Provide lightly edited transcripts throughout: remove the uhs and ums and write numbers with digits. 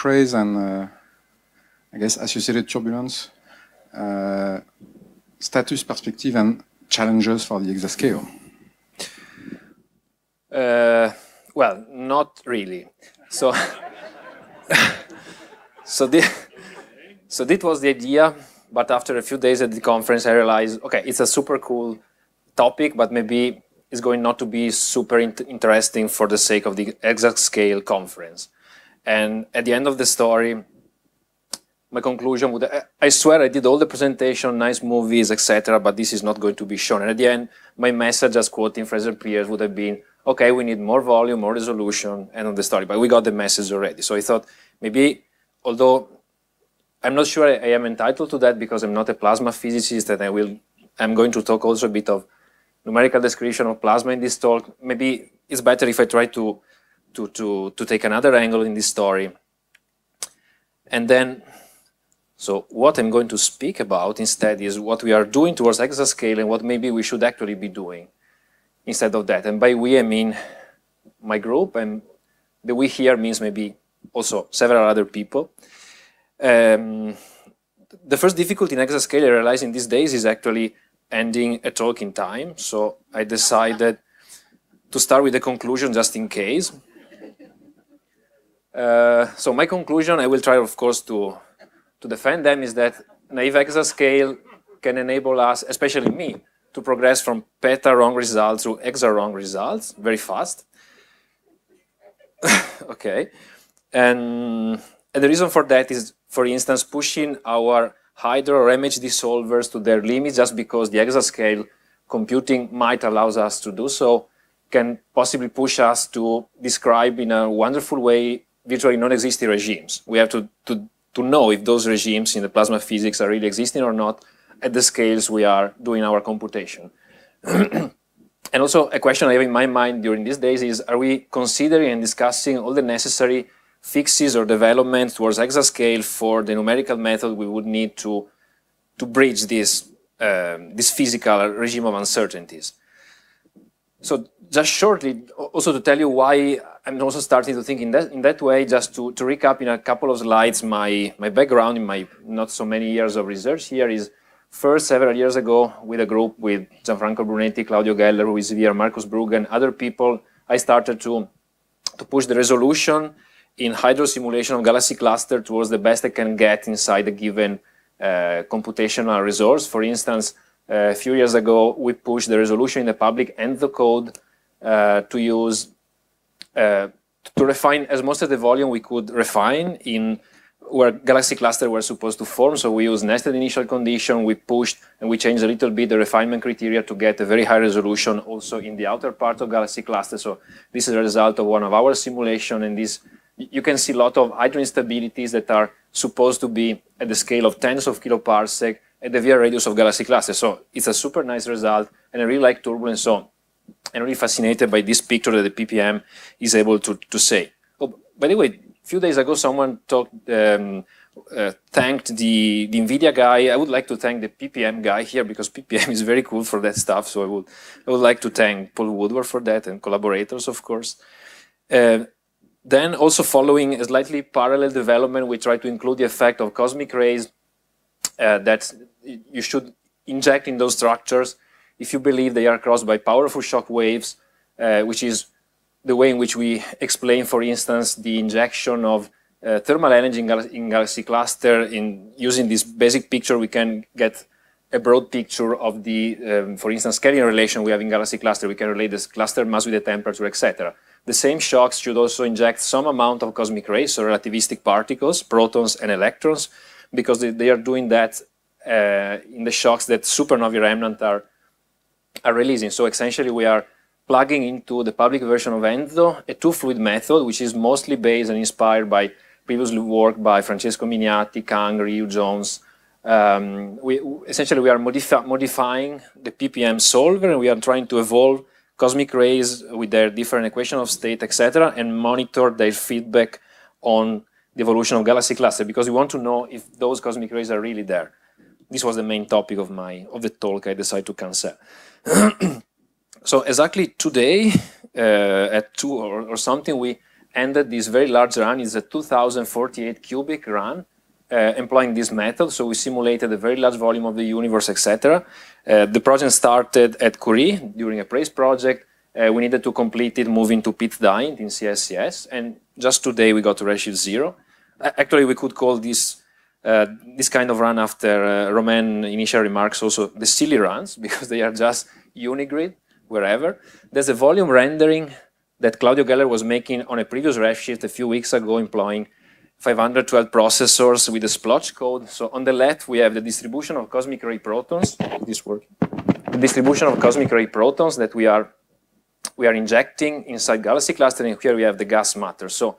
cosmic rays and I guess associated turbulence, status, perspective, and challenges for the exascale. Well, not really. So, so that was the idea. But after a few days at the conference, I realized, okay, it's a super cool topic, but maybe it's going not to be super interesting for the sake of the Exascale conference. And at the end of the story, my conclusion would, I swear I did all the presentation, nice movies, etc., but this is not going to be shown. And at the end, my message, as quoting Fraser Pierce, would have been, okay, we need more volume, more resolution, end of the story. But we got the message already. So I thought maybe, although I'm not sure I am entitled to that because I'm not a plasma physicist, and I'm going to talk also a bit of numerical description of plasma in this talk. Maybe it's better if I try to take another angle in this story. And then, so what I'm going to speak about instead is what we are doing towards exascale and what maybe we should actually be doing instead of that. And by we, I mean my group, and the we here means maybe also several other people. The first difficulty in exascale I realize in these days is actually ending a talk in time. So I decided to start with the conclusion just in case. So my conclusion, I will try, of course, to defend them, is that naive exascale can enable us, especially me, to progress from peta wrong results to exa wrong results very fast. Okay. And the reason for that is, for instance, pushing our hydro or MHD solvers to their limits just because the exascale computing might allow us to do so, can possibly push us to describe in a wonderful way virtually non-existing regimes. We have to know if those regimes in the plasma physics are really existing or not at the scales we are doing our computation. And also a question I have in my mind during these days is, are we considering and discussing all the necessary fixes or developments towards exascale for the numerical method we would need to bridge this physical regime of uncertainties? So just shortly, also to tell you why I'm also starting to think in that way, just to recap in a couple of slides, my background in my not so many years of research here is, first, several years ago, with a group with Gianfranco Brunetti, Claudio Geller, who is here, Marcus Brugge, and other people, I started to push the resolution in hydro simulation of galaxy cluster towards the best I can get inside a given computational resource. For instance, a few years ago, we pushed the resolution in the public and the code to use, to refine as most of the volume we could refine in where galaxy clusters were supposed to form. So we used nested initial condition, we pushed and we changed a little bit the refinement criteria to get a very high resolution also in the outer part of galaxy cluster. So this is a result of one of our simulation, and this, you can see a lot of hydro instabilities that are supposed to be at the scale of tens of kiloparsec at the VR radius of galaxy cluster. So it's a super nice result, and I really like turbulence. So I'm really fascinated by this picture that the PPM is able to say. Oh, by the way, a few days ago, someone thanked the NVIDIA guy. I would like to thank the PPM guy here because PPM is very cool for that stuff. So I would like to thank Paul Woodward for that and collaborators, of course. Then also following a slightly parallel development, we try to include the effect of cosmic rays that you should inject in those structures if you believe they are crossed by powerful shock waves, which is the way in which we explain, for instance, the injection of thermal energy in galaxy cluster. In using this basic picture, we can get a broad picture of the, for instance, scaling relation we have in galaxy cluster. We can relate this cluster mass with the temperature, etc. The same shocks should also inject some amount of cosmic rays, so relativistic particles, protons and electrons, because they are doing that in the shocks that supernovae remnant are releasing. So essentially we are plugging into the public version of ENZO a two-fluid method, which is mostly based and inspired by previous work by Francesco Miniatti, Kang, Ryu, Jones. Essentially we are modifying the PPM solver, and we are trying to evolve cosmic rays with their different equation of state, etc., and monitor their feedback on the evolution of galaxy cluster, because we want to know if those cosmic rays are really there. This was the main topic of the talk I decided to cancel. So exactly today, at 2 or something, we ended this very large run. It's a 2048 cubic run, employing this method. So we simulated a very large volume of the universe, etc. The project started at Curie during a PRAISE project. We needed to complete it moving to pit dying in CSCS, and just today we got to redshift 0. Actually, we could call this this kind of run, after Romain's initial remarks, also the silly runs, because they are just unigrid wherever. There's a volume rendering that Claudio Geller was making on a previous redshift a few weeks ago, employing 512 processors with a splotch code. So on the left, we have the distribution of cosmic ray protons. Is this working? The distribution of cosmic ray protons that we are injecting inside galaxy cluster, and here we have the gas matter. So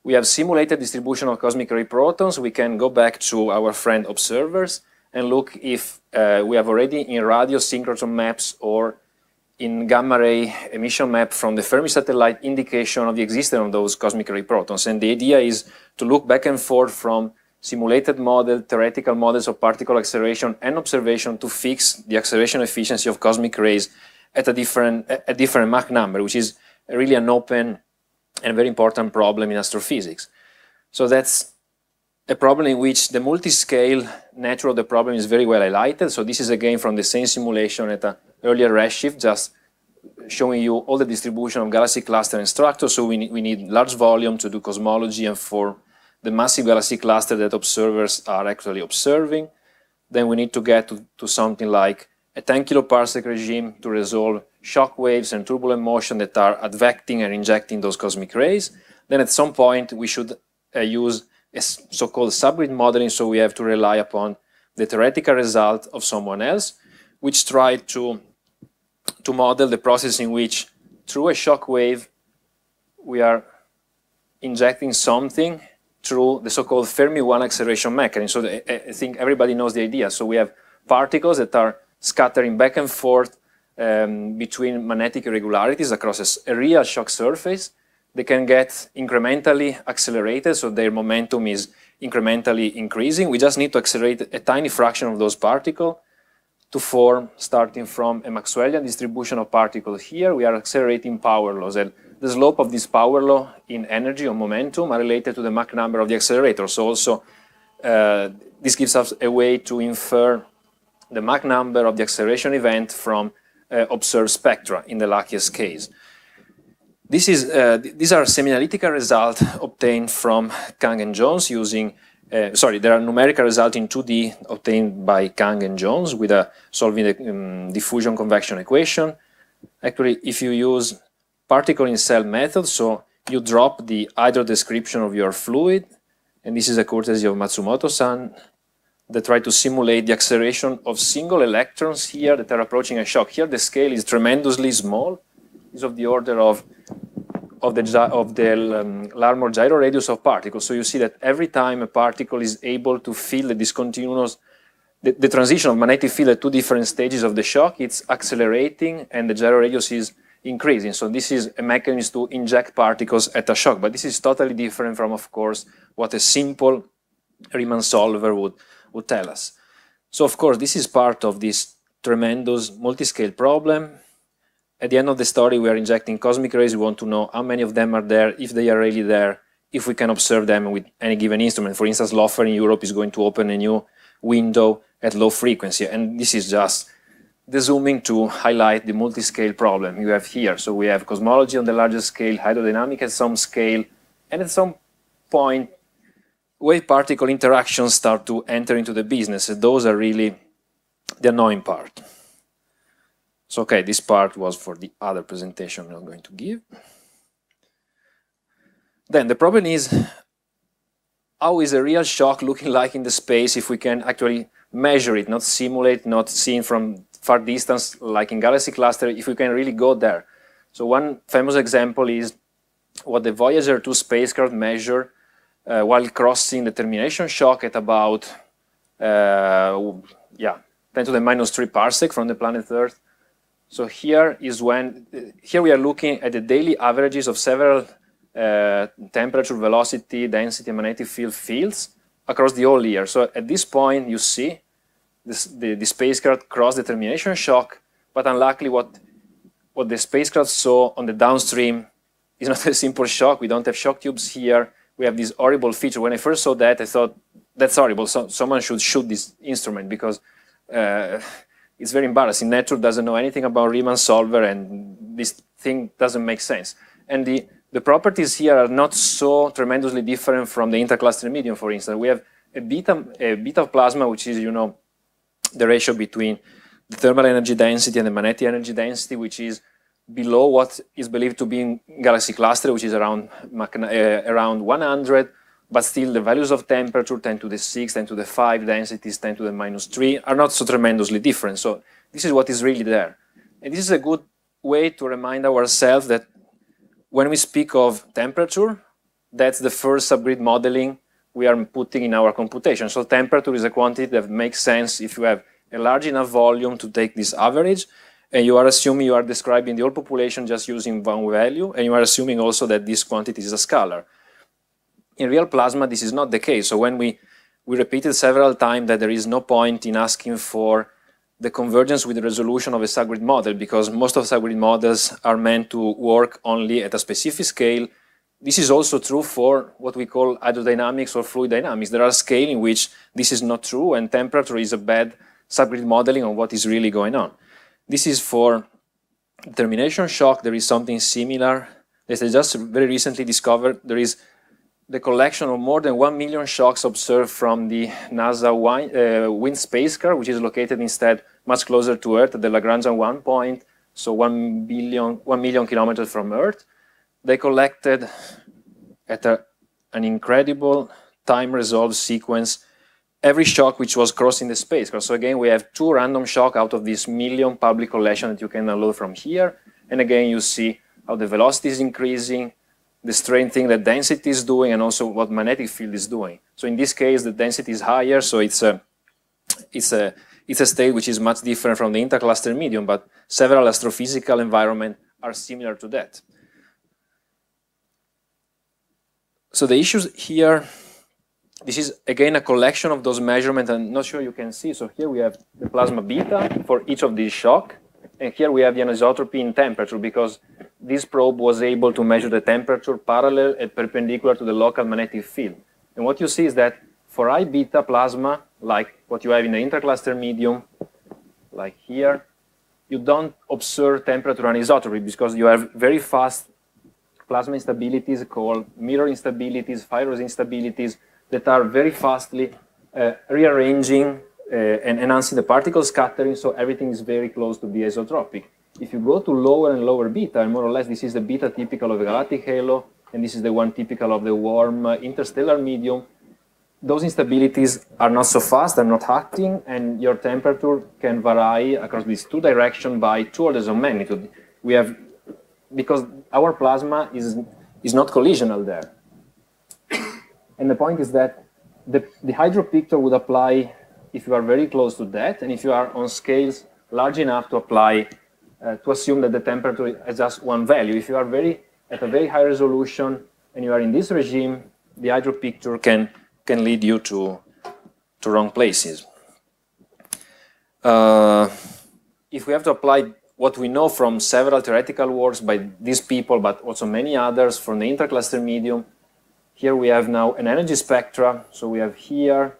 we have simulated distribution of cosmic ray protons. We can go back to our friend observers and look if we have already in radio synchrotron maps or in gamma ray emission map from the Fermi satellite indication of the existence of those cosmic ray protons. And the idea is to look back and forth from simulated model, theoretical models of particle acceleration and observation to fix the acceleration efficiency of cosmic rays at a different Mach number, which is really an open and very important problem in astrophysics. So that's a problem in which the multi-scale nature of the problem is very well highlighted. So this is again from the same simulation at an earlier redshift, just showing you all the distribution of galaxy cluster and structure. So we need large volume to do cosmology and for the massive galaxy cluster that observers are actually observing. Then we need to get to something like a 10 kiloparsec regime to resolve shock waves and turbulent motion that are advecting and injecting those cosmic rays. Then at some point we should use a so-called subgrid modeling, so we have to rely upon the theoretical result of someone else, which tried to model the process in which through a shock wave we are injecting something through the so-called Fermi 1 acceleration mechanism. So I think everybody knows the idea. So we have particles that are scattering back and forth between magnetic irregularities across a real shock surface. They can get incrementally accelerated, so their momentum is incrementally increasing. We just need to accelerate a tiny fraction of those particles to form, starting from a Maxwellian distribution of particles here, we are accelerating power laws. And the slope of this power law in energy or momentum are related to the Mach number of the accelerator. So also this gives us a way to infer the Mach number of the acceleration event from observed spectra in the luckiest case. These are semi-analytical results obtained from Kang and Jones using, there are numerical results in 2D obtained by Kang and Jones with solving the diffusion convection equation. Actually, if you use particle in cell method, so you drop the hydro description of your fluid, and this is a courtesy of Matsumoto-san, that try to simulate the acceleration of single electrons here that are approaching a shock. Here the scale is tremendously small. It's of the order of the Larmor gyro radius of particles. So you see that every time a particle is able to feel the discontinuous, the transition of magnetic field at two different stages of the shock, it's accelerating and the gyro radius is increasing. So this is a mechanism to inject particles at a shock. But this is totally different from, of course, what a simple Riemann solver would tell us. So of course, this is part of this tremendous multi-scale problem. At the end of the story, we are injecting cosmic rays. We want to know how many of them are there, if they are really there, if we can observe them with any given instrument. For instance, LOFER in Europe is going to open a new window at low frequency. And this is just the zooming to highlight the multi-scale problem you have here. So we have cosmology on the largest scale, hydrodynamic at some scale, and at some point, wave-particle interactions start to enter into the business. And those are really the annoying part. So, okay, this part was for the other presentation I'm going to give. Then the problem is, how is a real shock looking like in the space if we can actually measure it, not simulate, not seen from far distance, like in galaxy cluster, if we can really go there. So one famous example is what the Voyager 2 spacecraft measured while crossing the termination shock at about 10 to the minus 3 parsec from the planet Earth. So here we are looking at the daily averages of several temperature, velocity, density, and magnetic field fields across the whole year. So at this point, you see the spacecraft cross the termination shock, but unluckily what the spacecraft saw on the downstream it's not a simple shock. We don't have shock tubes here. We have this horrible feature. When I first saw that, I thought, that's horrible. So someone should shoot this instrument because it's very embarrassing. Nature doesn't know anything about Riemann solver, and this thing doesn't make sense. And the properties here are not so tremendously different from the intercluster medium, for instance. We have a beta of plasma, which is, the ratio between the thermal energy density and the magnetic energy density, which is below what is believed to be in galaxy cluster, which is around 100, but still the values of temperature, 10 to the 6, 10 to the 5, densities 10 to the -3, are not so tremendously different. So this is what is really there. And this is a good way to remind ourselves that when we speak of temperature, that's the first subgrid modeling we are putting in our computation. So temperature is a quantity that makes sense if you have a large enough volume to take this average, and you are assuming you are describing the whole population just using one value, and you are assuming also that this quantity is a scalar. In real plasma, this is not the case. So when we repeated several times that there is no point in asking for the convergence with the resolution of a subgrid model, because most of subgrid models are meant to work only at a specific scale. This is also true for what we call hydrodynamics or fluid dynamics. There are scales in which this is not true, and temperature is a bad subgrid modeling on what is really going on. This is for termination shock. There is something similar that I just very recently discovered. There is the collection of more than 1 million shocks observed from the NASA WIND spacecraft, which is located instead much closer to Earth at the Lagrangian 1 point, so 1 million kilometers from Earth. They collected at an incredible time-resolved sequence every shock which was crossing the spacecraft. So again, we have 2 random shocks out of this million public collection that you can download from here. And again, you see how the velocity is increasing, the strain thing that density is doing, and also what magnetic field is doing. So in this case, the density is higher, so it's a state which is much different from the intercluster medium, but several astrophysical environments are similar to that. So the issues here, this is again a collection of those measurements. I'm not sure you can see. So here we have the plasma beta for each of these shocks, and here we have the anisotropy in temperature, because this probe was able to measure the temperature parallel and perpendicular to the local magnetic field. And what you see is that for high beta plasma, like what you have in the intercluster medium, like here, you don't observe temperature anisotropy because you have very fast plasma instabilities called mirror instabilities, Fires instabilities, that are very fastly rearranging and enhancing the particle scattering, so everything is very close to be isotropic. If you go to lower and lower beta, and more or less this is the beta typical of the galactic halo, and this is the one typical of the warm interstellar medium, those instabilities are not so fast, they're not acting, and your temperature can vary across these 2 directions by 2 orders of magnitude. We have, because our plasma is not collisional there. And the point is that the hydro picture would apply if you are very close to that, and if you are on scales large enough to apply, to assume that the temperature has just one value. If you are at a very high resolution and you are in this regime, the hydro picture can lead you to wrong places. If we have to apply what we know from several theoretical works by these people, but also many others from the intercluster medium, here we have now an energy spectra. So we have here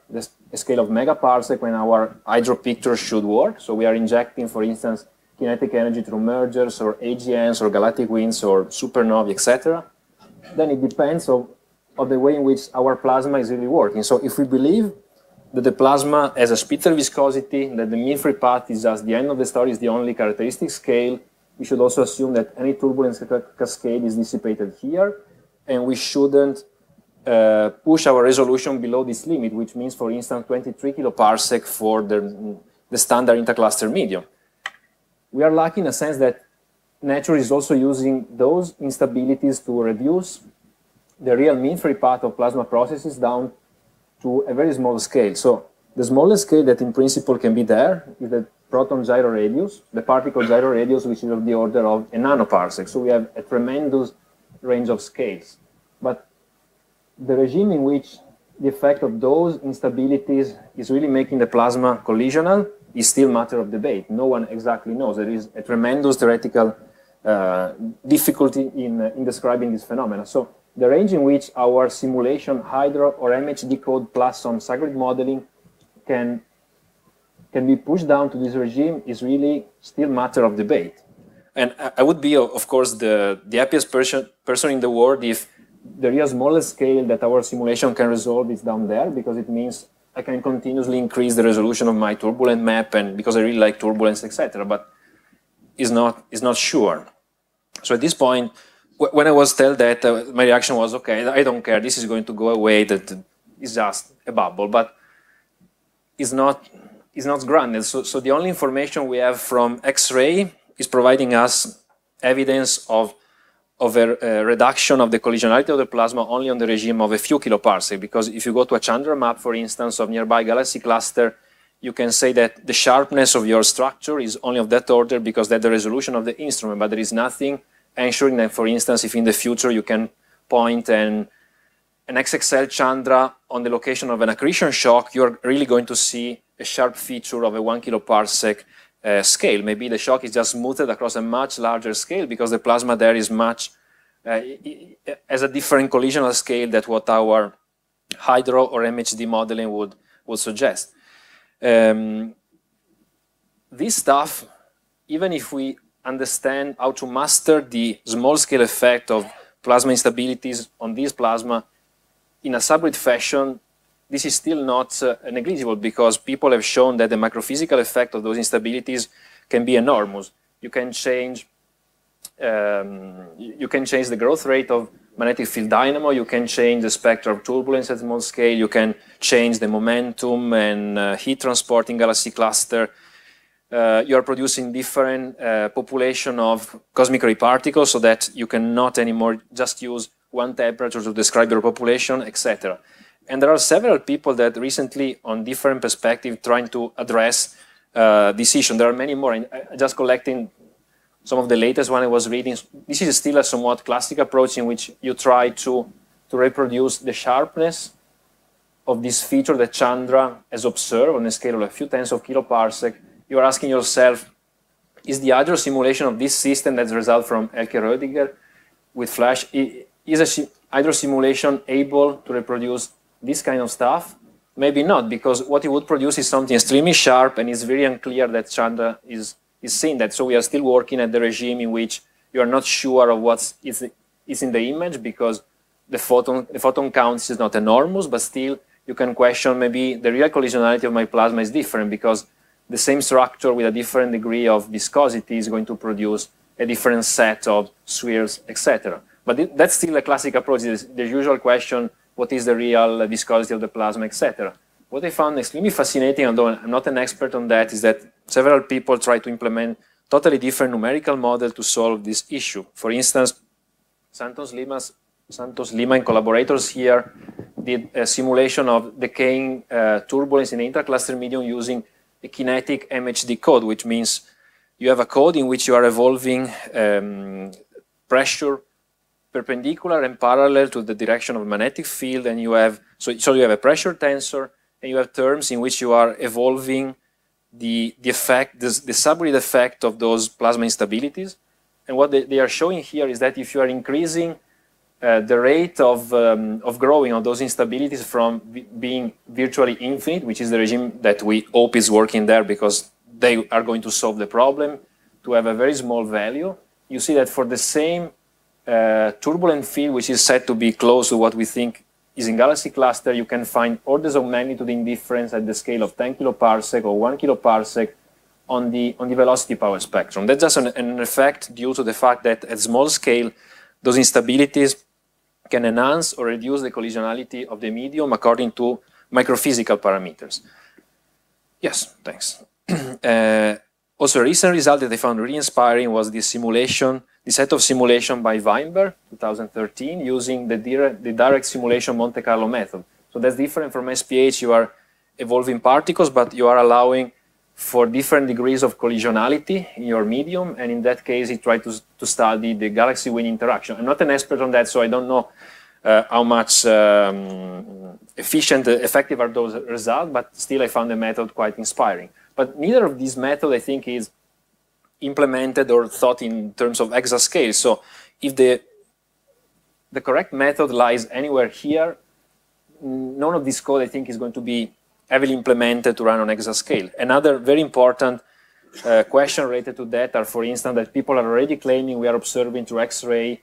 a scale of megaparsec when our hydro picture should work. So we are injecting, for instance, kinetic energy through mergers or AGNs or galactic winds or supernovae, etc. Then it depends on the way in which our plasma is really working. So if we believe that the plasma has a Spitzer viscosity, that the mean free path is just the end of the story, is the only characteristic scale, we should also assume that any turbulence cascade is dissipated here, and we shouldn't push our resolution below this limit, which means, for instance, 23 kiloparsec for the standard intercluster medium. We are lucky in a sense that nature is also using those instabilities to reduce the real mean free path of plasma processes down to a very small scale. So the smallest scale that in principle can be there is the proton gyro radius, the particle gyro radius, which is of the order of a nanoparsec. So we have a tremendous range of scales. But the regime in which the effect of those instabilities is really making the plasma collisional is still matter of debate. No one exactly knows. There is a tremendous theoretical difficulty in describing this phenomena. So the range in which our simulation, hydro or MHD code plus some subgrid modeling can be pushed down to this regime is really still matter of debate. And I would be, of course, the happiest person in the world if the real smallest scale that our simulation can resolve is down there, because it means I can continuously increase the resolution of my turbulent map, and because I really like turbulence, etc. But it's not sure. So at this point, when I was told that, my reaction was, okay, I don't care, this is going to go away, that is just a bubble, but it's not granted. So the only information we have from X-ray is providing us evidence of a reduction of the collisionality of the plasma only on the regime of a few kiloparsec, because if you go to a Chandra map, for instance, of nearby galaxy cluster, you can say that the sharpness of your structure is only of that order because that's the resolution of the instrument, but there is nothing ensuring that, for instance, if in the future you can point an Exascale Chandra on the location of an accretion shock, you're really going to see a sharp feature of a 1 kiloparsec scale. Maybe the shock is just smoothed across a much larger scale because the plasma there is much, has a different collisional scale than what our hydro or MHD modeling would suggest. This stuff, even if we understand how to master the small scale effect of plasma instabilities on this plasma in a subgrid fashion, this is still not negligible, because people have shown that the macrophysical effect of those instabilities can be enormous. You can change the growth rate of magnetic field dynamo, you can change the spectra of turbulence at small scale, you can change the momentum and heat transport in galaxy cluster. You are producing different population of cosmic ray particles so that you cannot anymore just use one temperature to describe your population, etc. And there are several people that recently, on different perspectives, trying to address this issue. There are many more. And just collecting some of the latest one I was reading. This is still a somewhat classic approach in which you try to reproduce the sharpness of this feature that Chandra has observed on a scale of a few tens of kiloparsec. You are asking yourself, is the hydro simulation of this system that's result from Elke-Rödiger with flash, is a hydro simulation able to reproduce this kind of stuff? Maybe not, because what it would produce is something extremely sharp, and it's very unclear that Chandra is seeing that. So we are still working at the regime in which you are not sure of what is in the image, because the photon count is not enormous, but still you can question maybe the real collisionality of my plasma is different, because the same structure with a different degree of viscosity is going to produce a different set of spheres, etc. But that's still a classic approach. The usual question, what is the real viscosity of the plasma, etc. What I found extremely fascinating, although I'm not an expert on that, is that several people try to implement totally different numerical model to solve this issue. For instance, Santos Lima and collaborators here did a simulation of decaying turbulence in the intercluster medium using a kinetic MHD code, which means you have a code in which you are evolving pressure perpendicular and parallel to the direction of magnetic field, and you have so you have a pressure tensor, and you have terms in which you are evolving the effect, the subgrid effect of those plasma instabilities. And what they are showing here is that if you are increasing the rate of growing of those instabilities from being virtually infinite, which is the regime that we hope is working there because they are going to solve the problem, to have a very small value, you see that for the same turbulent field, which is said to be close to what we think is in galaxy cluster, you can find orders of magnitude in difference at the scale of 10 kiloparsec or 1 kiloparsec on the velocity power spectrum. That's just an effect due to the fact that at small scale, those instabilities can enhance or reduce the collisionality of the medium according to microphysical parameters. Yes, thanks. Also, a recent result that I found really inspiring was the simulation, the set of simulation by Weinberg, 2013, using the direct simulation Monte Carlo method. So that's different from SPH. You are evolving particles, but you are allowing for different degrees of collisionality in your medium, and in that case, he tried to study the galaxy-wind interaction. I'm not an expert on that, so I don't know how much effective are those results, but still I found the method quite inspiring. But neither of these methods, I think, is implemented or thought in terms of exascale. So if the correct method lies anywhere here, none of this code, I think, is going to be heavily implemented to run on exascale. Another very important question related to that are, for instance, that people are already claiming we are observing through X-ray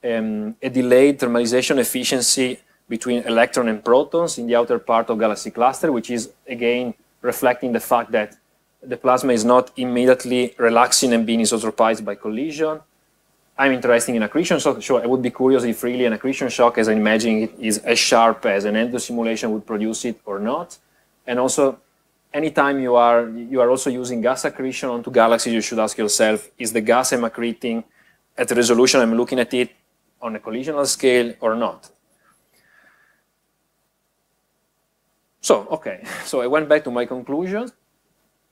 a delayed thermalization efficiency between electron and protons in the outer part of galaxy cluster, which is, again, reflecting the fact that the plasma is not immediately relaxing and being isotropized by collision. I'm interested in accretion shock. Sure, I would be curious if really an accretion shock, as I imagine it, is as sharp as an endo simulation would produce it or not. And also, anytime you are also using gas accretion onto galaxies, you should ask yourself, is the gas I'm accreting at the resolution I'm looking at it on a collisional scale or not? So, okay, so I went back to my conclusion.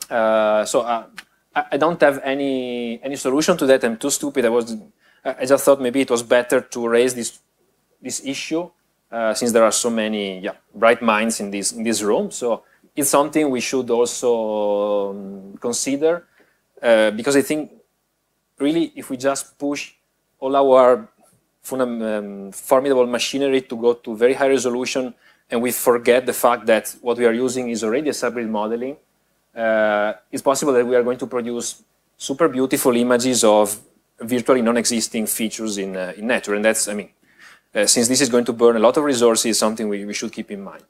I don't have any solution to that. I'm too stupid. I just thought maybe it was better to raise this issue since there are so many bright minds in this room. So it's something we should also consider because I think really if we just push all our formidable machinery to go to very high resolution and we forget the fact that what we are using is already a subgrid modeling, it's possible that we are going to produce super beautiful images of virtually non-existing features in nature. And that's, I mean, since this is going to burn a lot of resources, something we should keep in mind.